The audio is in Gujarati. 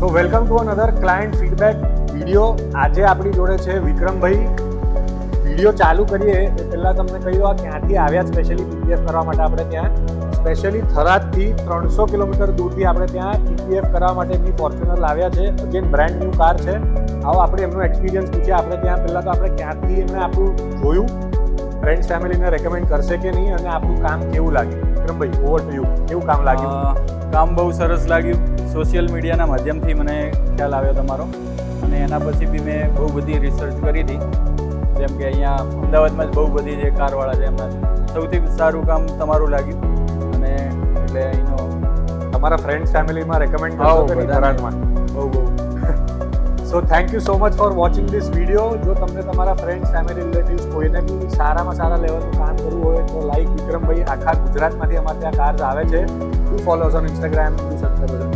તો welcome to another client feedback video. આજે આપણી જોડે છે વિક્રમભાઈ. વિડીયો ચાલુ કરીએ એ પહેલાં તમને કહી દો આ ક્યાંથી આવ્યા સ્પેશિયલી પીપીએફ કરવા માટે. આપણે ત્યાં સ્પેશિયલી થરાદથી 300 કિલોમીટર દૂરથી આપણે ત્યાં પીપીએફ કરવા માટે એમની ફોર્ચ્યુનર લાવ્યા છે. અગેન બ્રાન્ડ ન્યૂ કાર છે. આવો આપણે એમનો એક્સપિરિયન્સ પૂછીએ. આપણે ત્યાં પહેલાં તો આપણે ક્યાંથી એમને આપણું જોયું, ફ્રેન્ડ્સ ફેમિલીને રેકમેન્ડ કરશે કે નહીં, અને આપણું કામ કેવું લાગ્યું. વિક્રમભાઈ, ઓવર ટુ યુ. કેવું કામ લાગ્યું? કામ બહુ સરસ લાગ્યું. સોશિયલ મીડિયાના માધ્યમથી મને ખ્યાલ આવ્યો તમારો, અને એના પછી બી મેં બહુ બધી રિસર્ચ કરી હતી. જેમ કે અહીંયા અમદાવાદમાં જ બહુ બધી જે કારવાળા છે એમાં સૌથી સારું કામ તમારું લાગ્યું, અને એટલે અહીંનો તમારા ફ્રેન્ડ્સ ફેમિલીમાં રેકમેન્ડ કરશો કે નહીં થરાદમાં? બહુ so thank you so much for watching this video. જો તમને તમારા ફ્રેન્ડ્સ ફેમિલી રિલેટિવ્સ કોઈને બી સારામાં સારા લેવલનું કામ કરવું હોય તો લાઈક વિક્રમભાઈ આખા ગુજરાતમાંથી અમારે ત્યાં કાર્સ આવે છે. Two follows on Instagram, two subscribers.